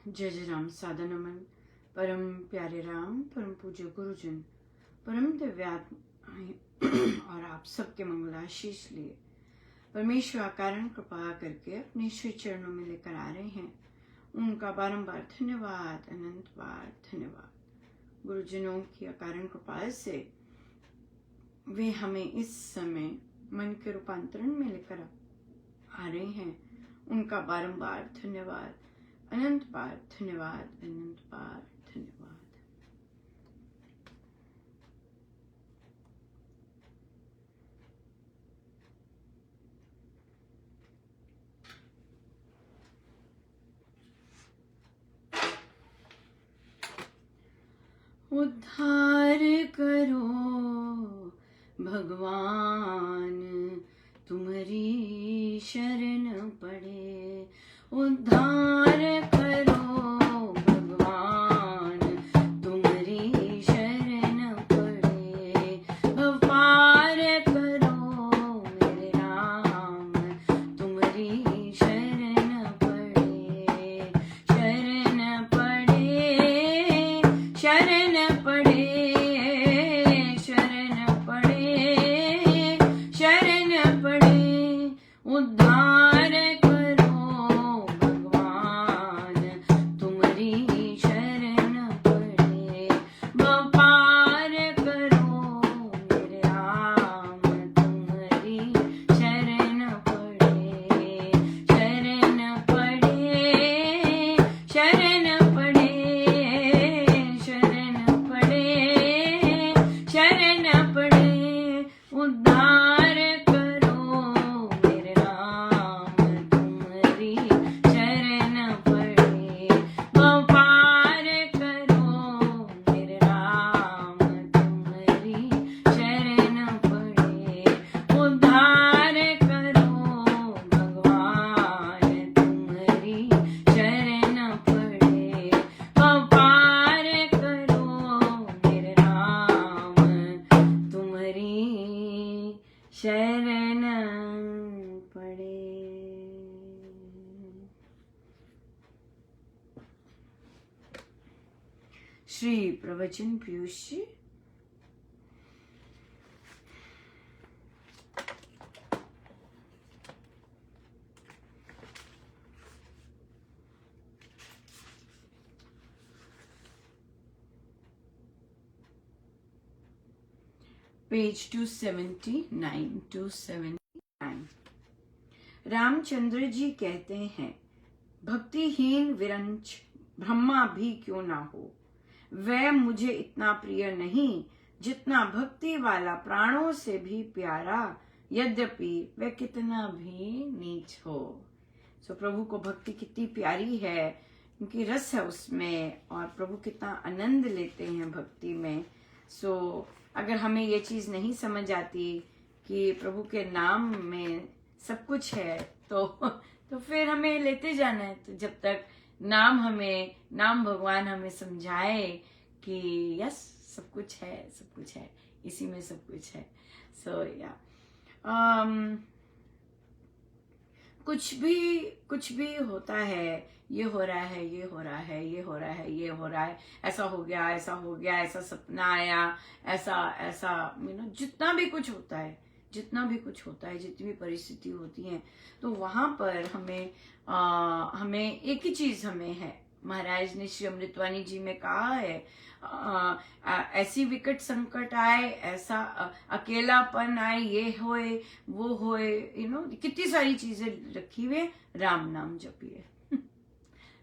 जय जय राम सादा नमन। परम प्यारे राम, परम पूज्य गुरुजन, परम दिव्यात्मा और आप सबके मंगलाशीष लिए परमेश्वर कारण कृपा करके अपने श्री चरणों में लेकर आ रहे हैं। उनका बारंबार धन्यवाद, अनंत बार धन्यवाद। गुरुजनों की अकारण कृपा से वे हमें इस समय मन के रूपांतरण में लेकर आ रहे हैं। उनका बारंबार धन्यवाद, अनंत बार धन्यवाद, अनंत बार धन्यवाद। उद्धार करो भगवान, तुम्हारी शरण पड़े। उद्धार करो भगवान, तुम्हारी शरण पड़े। भवपार करो मेरे राम, तुम्हारी शरण पड़े। शरण पड़े, शरण पड़े, शरण पड़े, शरण पड़े। उद्धार करो भगवान, तुम्हारी शरण पड़े। व्यापार करो मेरे राम, तुम्हारी शरण पड़े। शरण पड़े, शरण पड़े, शरण पड़े, शरण पड़े। उद्धार करो मेरे राम, तुम्हारी शरण पड़े। व्यापार करो मेरे राम, तुम्हारी शरण पड़े। उद्धार करो भगवान, तुम्हारी शरण पड़े। व्यापार करो मेरे राम, तुम्हारी शरण पड़े। श्री प्रवचन पीयूष जी। पेज 279 279। रामचंद्र जी कहते हैं, भक्तिहीन विरंच ब्रह्मा भी क्यों ना हो, वह मुझे इतना प्रिय नहीं जितना भक्ति वाला प्राणों से भी प्यारा, यद्यपि वह कितना भी नीच हो। सो प्रभु को भक्ति कितनी प्यारी है, क्योंकि रस है उसमें और प्रभु कितना आनंद लेते हैं भक्ति में। सो अगर हमें ये चीज नहीं समझ आती कि प्रभु के नाम में सब कुछ है, तो फिर हमें लेते जाना है। तो जब तक नाम भगवान हमें समझाए कि यस सब कुछ है, सब कुछ है, इसी में सब कुछ है। सो या कुछ भी होता है, ये हो रहा है, ये हो रहा है, ये हो रहा है, ये हो रहा है, ऐसा हो गया, ऐसा हो गया, ऐसा सपना आया, ऐसा ऐसा जितना भी कुछ होता है, जितनी भी परिस्थिति होती है, तो वहां पर हमें एक ही चीज हमें है। महाराज ने श्री अमृतवाणी जी में कहा है, ऐसी विकट संकट आए, ऐसा अकेलापन आए, ये होए वो होए, कितनी सारी चीजें रखी हुए, राम नाम जपिए।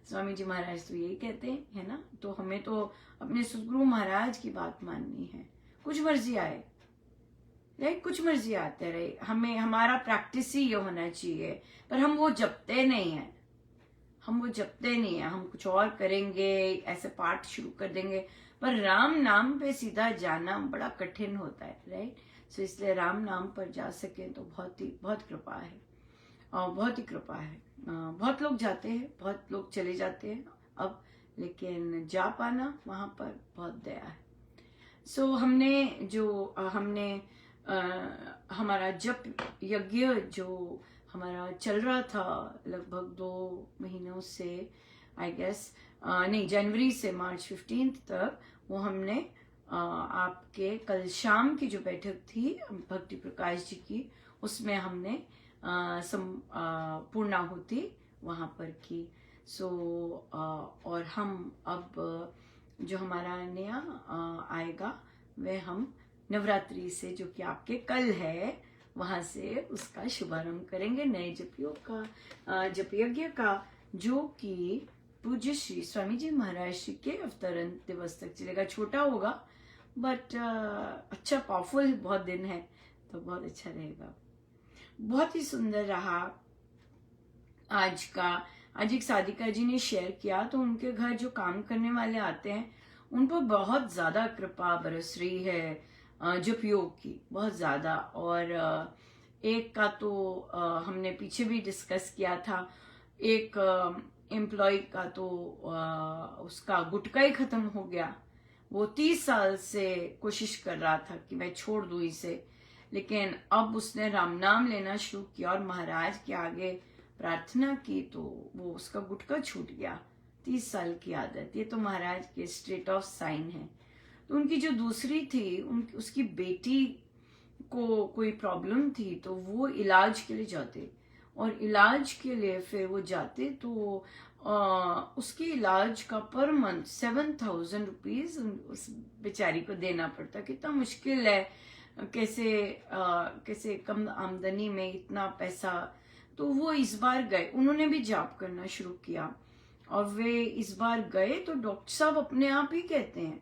स्वामी जी महाराज तो यही कहते हैं, है ना। तो हमें तो अपने सदगुरु महाराज की बात माननी है। कुछ मर्जी आए, राइट, कुछ मर्जी आते रहे, हमें हमारा प्रैक्टिस ही ये होना चाहिए। पर हम वो जपते नहीं है, हम कुछ और करेंगे, ऐसे पाठ शुरू कर देंगे, पर राम नाम पे सीधा जाना बड़ा कठिन होता है, राइट। सो इसलिए राम नाम पर जा सके तो बहुत कृपा है, और बहुत ही कृपा है। बहुत लोग जाते हैं, बहुत लोग चले जाते हैं अब, लेकिन जा पाना वहां पर बहुत दया है। सो हमने हमारा जप यज्ञ जो हमारा चल रहा था लगभग 2 महीनों से, आई गेस नहीं, जनवरी से मार्च 15 तक वो हमने आपके कल शाम की जो बैठक थी भक्ति प्रकाश जी की, उसमें हमने पूर्णाहुति वहाँ पर की। सो और हम अब जो हमारा नया आएगा वह हम नवरात्रि से, जो कि आपके कल है, वहां से उसका शुभारंभ करेंगे नए जप यज्ञ का, जो कि पूज्य श्री स्वामी जी महाराज श्री के अवतरण दिवस तक चलेगा। छोटा होगा बट अच्छा पावरफुल बहुत दिन है, तो बहुत अच्छा रहेगा। बहुत ही सुंदर रहा आज का। आज एक साधिका जी ने शेयर किया, तो उनके घर जो काम करने वाले आते हैं उन पर बहुत ज्यादा कृपा बरस रही है जप योग की, बहुत ज्यादा। और एक का तो हमने पीछे भी डिस्कस किया था, एक एम्प्लॉय का तो उसका गुटखा ही खत्म हो गया। वो 30 साल से कोशिश कर रहा था कि मैं छोड़ दूं इसे, लेकिन अब उसने राम नाम लेना शुरू किया और महाराज के आगे प्रार्थना की, तो वो उसका गुटखा छूट गया। 30 साल की आदत, ये तो महाराज के स्टेट ऑफ साइन है। तो उनकी जो दूसरी थी, उसकी बेटी को कोई प्रॉब्लम थी, तो वो इलाज के लिए जाते, और इलाज के लिए फिर वो जाते तो उसके इलाज का पर मंथ 7,000 रुपीज उस बेचारी को देना पड़ता। कितना मुश्किल है, कैसे कम आमदनी में इतना पैसा। तो वो इस बार गए, उन्होंने भी जाप करना शुरू किया, और वे इस बार गए तो डॉक्टर साहब अपने आप ही कहते हैं,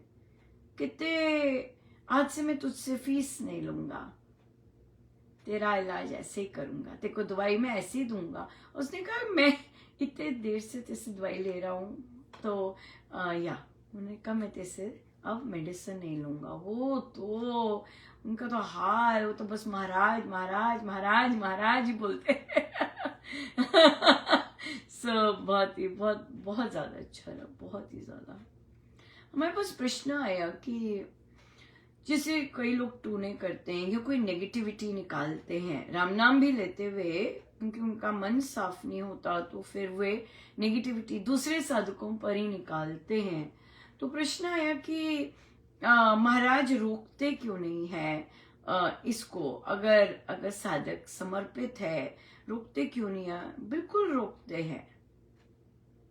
कितने आज से मैं तुझसे फीस नहीं लूंगा, तेरा इलाज ऐसे ही करूंगा, तेरे को दवाई मैं ऐसे ही दूंगा। उसने कहा मैं इतने देर से तेरे दवाई ले रहा हूँ, तो उन्होंने कहा मैं तेरे से अब मेडिसिन नहीं लूंगा। वो तो उनका तो हाल, वो तो बस महाराज महाराज महाराज महाराज ही बोलते बहुत ज्यादा अच्छा लगा, बहुत ही ज्यादा। हमारे पास प्रश्न आया कि जैसे कई लोग टूने करते हैं या कोई नेगेटिविटी निकालते हैं, राम नाम भी लेते हुए, क्योंकि उनका मन साफ नहीं होता, तो फिर वे नेगेटिविटी दूसरे साधकों पर ही निकालते हैं। तो प्रश्न आया कि महाराज रोकते क्यों नहीं है इसको, अगर साधक समर्पित है, रोकते क्यों नहीं है? बिल्कुल रोकते हैं,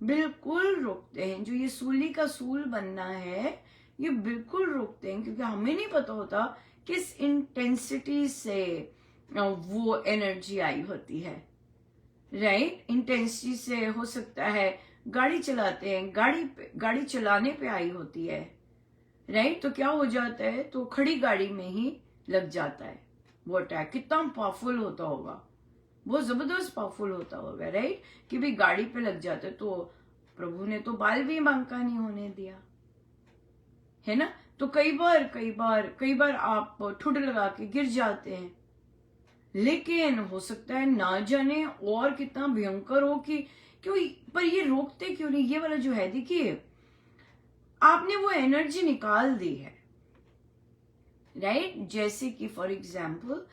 बिल्कुल रोकते हैं। जो ये सूली का सूल बनना है, ये बिल्कुल रोकते हैं, क्योंकि हमें नहीं पता होता किस इंटेंसिटी से वो एनर्जी आई होती है, राइट? इंटेंसिटी से हो सकता है गाड़ी चलाते हैं, गाड़ी चलाने पे आई होती है, राइट? तो क्या हो जाता है, तो खड़ी गाड़ी में ही लग जाता है वो अटैक। कितना पावरफुल होता होगा, बहुत जबरदस्त पावरफुल होता होगा, राइट? कि भी गाड़ी पे लग जाते, तो प्रभु ने तो बाल भी बांका नहीं होने दिया, है ना? तो कई बार आप ठुड लगा के गिर जाते हैं, लेकिन हो सकता है ना जाने और कितना भयंकर हो कि क्यों, पर ये रोकते क्यों नहीं? ये वाला जो है, देखिए आपने वो एनर्जी निकाल दी है, राइट? जैसे कि फॉर एग्जाम्पल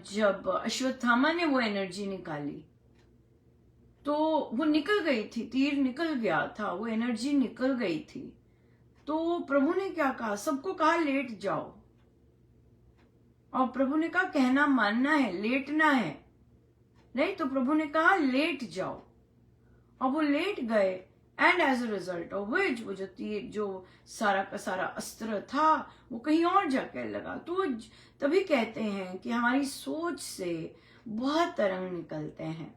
जब अश्वत्थामा ने वो एनर्जी निकाली, तो वो निकल गई थी, तीर निकल गया था, वो एनर्जी निकल गई थी। तो प्रभु ने क्या कहा? सबको कहा लेट जाओ, और प्रभु ने कहा कहना मानना है, लेटना है, नहीं? तो प्रभु ने कहा लेट जाओ, और वो लेट गए, and as a result of which वो जो तीर, जो सारा का सारा अस्त्र था, वो कहीं और जाकर लगा। तो तभी कहते हैं कि हमारी सोच से बहुत तरंग निकलते हैं,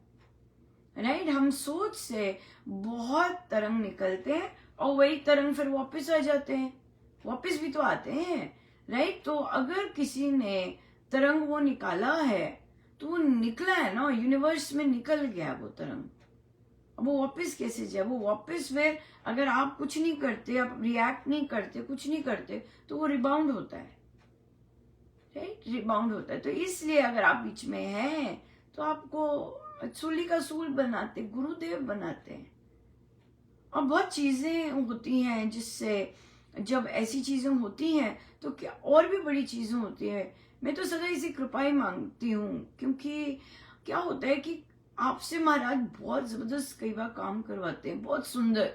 राइट? हम सोच से बहुत तरंग निकलते हैं, और वही तरंग फिर वापस आ जाते हैं, वापस भी तो आते हैं, राइट? तो अगर किसी ने तरंग वो निकाला है, तो वो निकला है ना, यूनिवर्स में निकल गया वो तरंग। अब वो वापस कैसे जाए? वो वापस फिर अगर आप कुछ नहीं करते, आप रिएक्ट नहीं करते, कुछ नहीं करते, तो वो रिबाउंड होता है, राइट? रिबाउंड होता है। तो इसलिए अगर आप बीच में हैं, तो आपको सूली का सूल बनाते, गुरुदेव बनाते हैं। और बहुत चीजें होती हैं जिससे, जब ऐसी चीजें होती हैं तो क्या और भी बड़ी चीजें होती है। मैं तो सदा इसी कृपा ही मांगती हूँ, क्योंकि क्या होता है कि आपसे महाराज बहुत जबरदस्त कई बार काम करवाते हैं, बहुत सुंदर,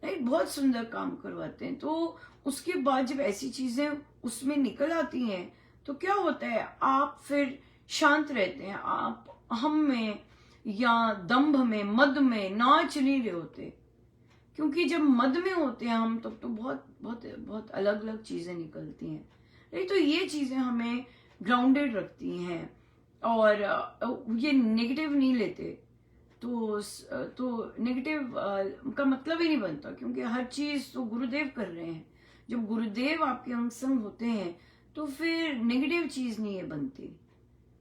राइट, बहुत सुंदर काम करवाते हैं। तो उसके बाद जब ऐसी चीजें उसमें निकल आती हैं तो क्या होता है, आप फिर शांत रहते हैं, आप अहम में या दंभ में, मद में नाच नहीं रहे होते। क्योंकि जब मद में होते हैं हम, तब तो बहुत बहुत बहुत अलग अलग चीजें निकलती हैं। नहीं तो ये चीजें हमें ग्राउंडेड रखती हैं और ये नेगेटिव नहीं लेते। तो नेगेटिव का मतलब ही नहीं बनता, क्योंकि हर चीज तो गुरुदेव कर रहे हैं। जब गुरुदेव आपके अंग संग होते हैं तो फिर नेगेटिव चीज नहीं है बनती,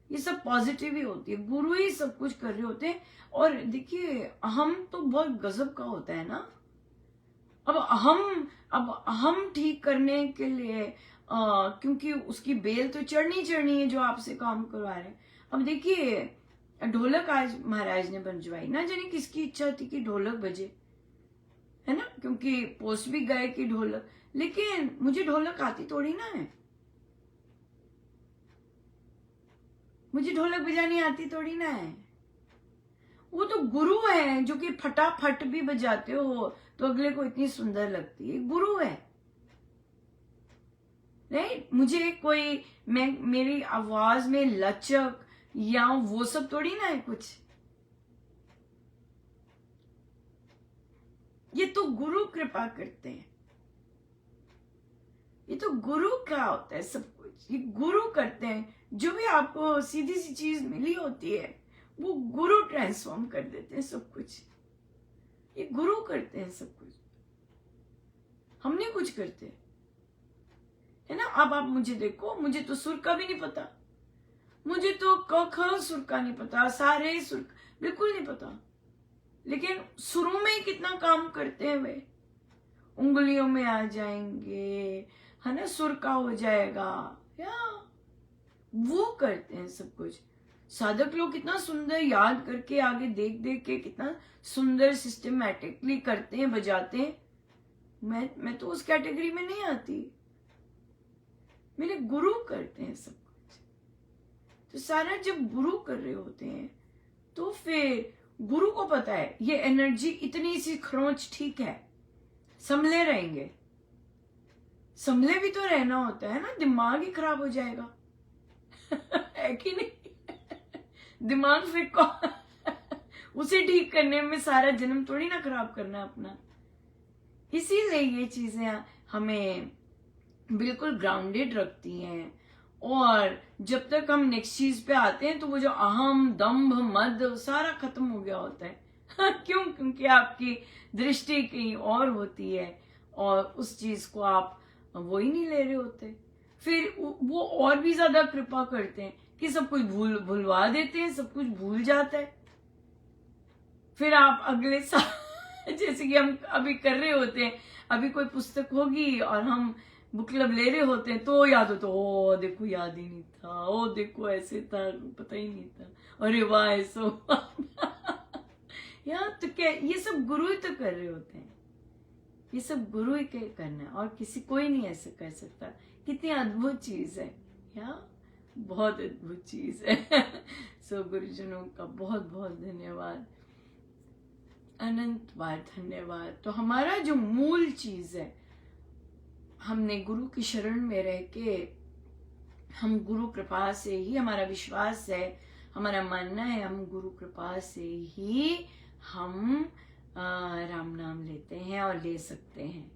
ये सब पॉजिटिव ही होती है। गुरु ही सब कुछ कर रहे होते हैं। और देखिए अहम तो बहुत गजब का होता है ना। अब अहम ठीक करने के लिए क्योंकि उसकी बेल तो चढ़नी चढ़नी है जो आपसे काम करवा रहे हैं। अब देखिए ढोलक आज महाराज ने बनवाई, ना जाने किसकी इच्छा थी कि ढोलक बजे, है ना, क्योंकि पोस्ट भी गए कि ढोलक, लेकिन मुझे ढोलक आती थोड़ी ना है, मुझे ढोलक बजानी आती थोड़ी ना है। वो तो गुरु है जो कि फटाफट भी बजाते हो तो अगले को इतनी सुंदर लगती है, गुरु है। नहीं, मुझे कोई मेरी आवाज में लचक या वो सब थोड़ी ना है कुछ, ये तो गुरु कृपा करते हैं, ये तो गुरु का होता है सब कुछ, ये गुरु करते हैं। जो भी आपको सीधी सी चीज मिली होती है वो गुरु ट्रांसफॉर्म कर देते हैं सब कुछ, ये गुरु करते हैं सब कुछ, हमने कुछ करते है ना। अब आप मुझे देखो, मुझे तो सुर का भी नहीं पता, मुझे तो क ख सुर का नहीं पता, सारे सुर बिल्कुल नहीं पता, लेकिन सुरों में ही कितना काम करते हैं वे, उंगलियों में आ जाएंगे, है ना, सुर का हो जाएगा, या वो करते हैं सब कुछ। साधक लोग कितना सुंदर याद करके आगे देख देख के कितना सुंदर सिस्टमैटिकली करते हैं, बजाते हैं। मैं तो उस कैटेगरी में नहीं आती, मेरे गुरु करते हैं सब कुछ। तो सारा जब गुरु कर रहे होते हैं तो फिर गुरु को पता है ये एनर्जी इतनी सी खरोंच ठीक है, संभले रहेंगे, संभले भी तो रहना होता है ना, दिमाग ही खराब हो जाएगा है कि नहीं दिमाग फिर को उसे ठीक करने में सारा जन्म थोड़ी ना खराब करना अपना। इसीलिए ये चीजें हमें बिल्कुल ग्राउंडेड रखती हैं। और जब तक हम नेक्स्ट चीज पे आते हैं तो वो जो अहम दंभ मद सारा खत्म हो गया होता है क्यों? क्योंकि आपकी दृष्टि कहीं और होती है और उस चीज को आप वो ही नहीं ले रहे होते। फिर वो और भी ज्यादा कृपा करते हैं कि सब कुछ भूलवा देते हैं, सब कुछ भूल जाता है। फिर आप अगले साल जैसे कि हम अभी कर रहे होते हैं, अभी कोई पुस्तक होगी और हम बुक क्लब ले रहे होते हैं तो याद हो तो ओ देखो याद ही नहीं था, ओ देखो ऐसे था, पता ही नहीं था, अरे वाह ऐसा यार तो क्या, ये सब गुरु ही तो कर रहे होते हैं, ये सब गुरु ही करना है और किसी कोई नहीं ऐसे कर सकता। कितनी अद्भुत चीज है या बहुत अद्भुत चीज है सो गुरुजनों का बहुत बहुत धन्यवाद, अनंत बार धन्यवाद। तो हमारा जो मूल चीज है, हमने गुरु की शरण में रह के, हम गुरु कृपा से ही, हमारा विश्वास है, हमारा मानना है, हम गुरु कृपा से ही हम राम नाम लेते हैं और ले सकते हैं।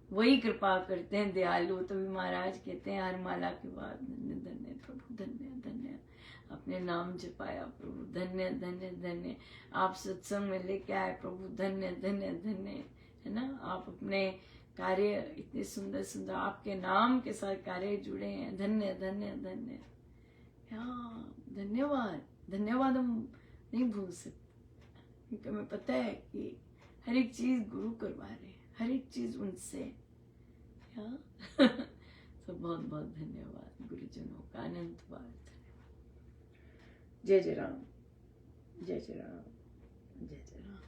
वही कृपा करते हैं दयालु। तभी महाराज कहते हैं हर माला के बाद धन्य धन्य प्रभु, धन्य धन्य अपने नाम जपाया प्रभु, धन्य धन्य धन्य आप सत्संग में लेके आए प्रभु, धन्य धन्य धन्य, है ना। आप अपने कार्य इतने सुंदर सुंदर आपके नाम के साथ कार्य जुड़े हैं, धन्य धन्य धन्य। धन्यवाद धन्यवाद हम नहीं भूल सकते, क्योंकि हमें पता है कि हर एक चीज गुरु करवा रहे हैं, हर एक चीज उनसे तो बहुत बहुत धन्यवाद गुरुजनों का, अनंत बार धन्यवाद। जय जय राम, जय जय राम, जय जय राम।